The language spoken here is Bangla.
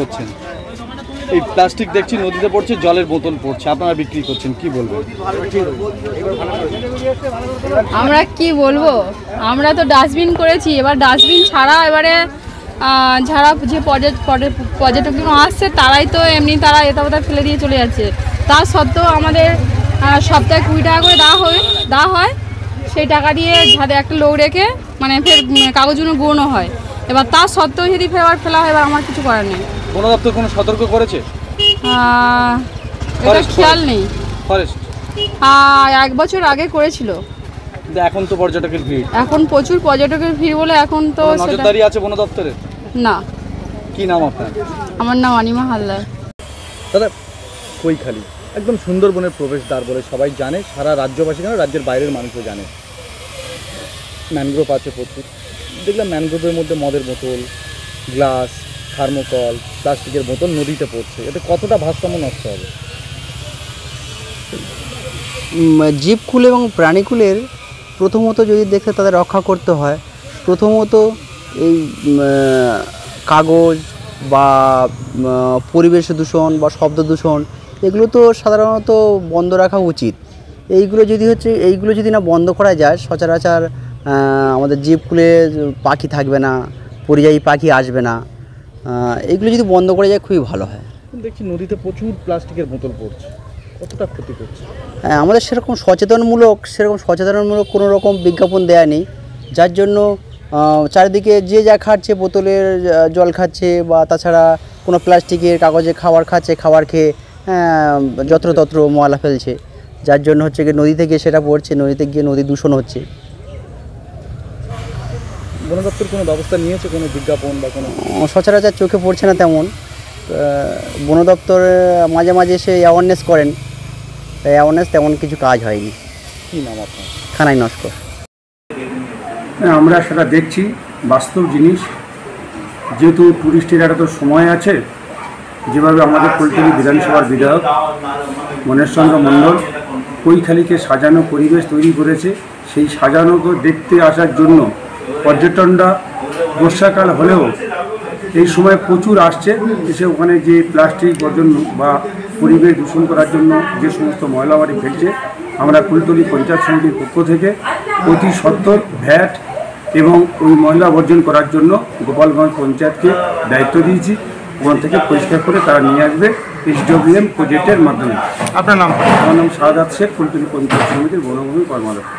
করছেন, এই প্লাস্টিক দেখছি নদীতে পড়ছে, জলের বোতল পড়ছে, আপনারা বিক্রি করছেন, কি বলবেন? আমরা কি বলবো, আমরা তো ডাস্টবিন করেছি, এবার ডাস্টবিন ছাড়া এবারে যারা যে পর্যটকগুলো আসছে তারাই তো এমনি তারা এটা ফেলে দিয়ে চলে যাচ্ছে। তা সত্ত্বেও আমাদের সপ্তাহে 20 টাকা করে দেওয়া হয়। সেই টাকা দিয়ে যাদের একটা লোক রেখে মানে ফের কাগজগুলো গুঁড়ো হয়। এবার তা সত্ত্বেও যদি ফেলা হয়, এবার আমার কিছু করার নেই। বন দপ্তর কোনো সতর্ক করেছে? এটা খেয়াল নেই। ফরেস্ট 1 বছর আগে করেছিল। এখন তো পর্যটকের ভিড়, এখন প্রচুর পর্যটকের ভিড় বলে এখন তো নজরদারি আছে বন দপ্তরের? না। কি নাম আপনার? আমার নাম অনিমা হালদার। দাদা, কৈখালী একদম সুন্দরবনের প্রবেশদ্বার বলে সবাই জানে, সারা রাজ্যবাসী কেন রাজ্যের বাইরের মানুষও জানে। ম্যানগ্রোভ আছে প্রচুর, দেখলাম ম্যানগ্রোভের মধ্যে মদের বোতল, গ্লাস, থার্মোকল, প্লাস্টিকের বোতল নদীতে পড়ছে, এতে কতটা ভারসাম্য নষ্ট হবে? জীবকুল এবং প্রাণীকুলের প্রথমত যদি দেখতে তাদের রক্ষা করতে হয়, প্রথমত এই কাগজ বা পরিবেশ দূষণ বা শব্দ দূষণ এগুলো তো সাধারণত বন্ধ রাখা উচিত। এইগুলো যদি না বন্ধ করা যায়, সচরাচর আমাদের জীবকুলে পাখি থাকবে না, পরিযায়ী পাখি আসবে না। এইগুলো যদি বন্ধ করা যায় খুবই ভালো হয়। দেখছি নদীতে প্রচুর প্লাস্টিকের বোতল পড়ছে, কতটা ক্ষতি করছে? আমাদের সেরকম সচেতনমূলক কোনো রকম বিজ্ঞাপন দেয়া নেই, যার জন্য চারিদিকে যে যা খাচ্ছে, বোতলের জল খাচ্ছে বা তাছাড়া কোনো প্লাস্টিকের কাগজে খাবার খাচ্ছে, খাবার খেয়ে যত্রতত্র ময়লা ফেলছে, যার জন্য হচ্ছে গিয়ে নদী থেকে সেটা পড়ছে, নদীতে গিয়ে নদী দূষণ হচ্ছে। বন দপ্তর কোনো ব্যবস্থা নিয়েছে, কোনো বিজ্ঞাপন বা কোনো? সচরাচর চোখে পড়ছে না তেমন। বন দপ্তর মাঝে মাঝে সে অ্যাওয়ারনেস করেন, অ্যাওয়ারনেস তেমন কিছু কাজ হয়নি। কী নাম আপনার? খানাই নস্কর। আমরা সেটা দেখছি বাস্তব জিনিস, যেহেতু টুরিস্টের একটা তো সময় আছে। যেভাবে আমাদের কুলতলি বিধানসভার বিধায়ক মনেশচন্দ্র মণ্ডল কৈখালীকে সাজানো পরিবেশ তৈরি করেছে, সেই সাজানোকে দেখতে আসার জন্য পর্যটনরা বর্ষাকাল হলেও এই সময় প্রচুর আসছে, এসে ওখানে যে প্লাস্টিক বর্জন বা পরিবেশ দূষণ করার জন্য যে সমস্ত ময়লাবাড়ি ফেলছে, আমরা কুলতলি পঞ্চায়েত সমিতির পক্ষ থেকে অতি সত্বর ভ্যাট এবং ওই ময়লা বর্জন করার জন্য গোপালগঞ্জ পঞ্চায়েতকে দায়িত্ব দিয়েছি। ওখান থেকে পরিষ্কার করে তারা নিয়ে আসবে SWM প্রজেক্টের মাধ্যমে। আপনার নাম? আমার নাম শাহাদাত শেখ, কুলতলি পঞ্চায়েত সমিতির বনভূমি কর্মাধ্যক্ষ।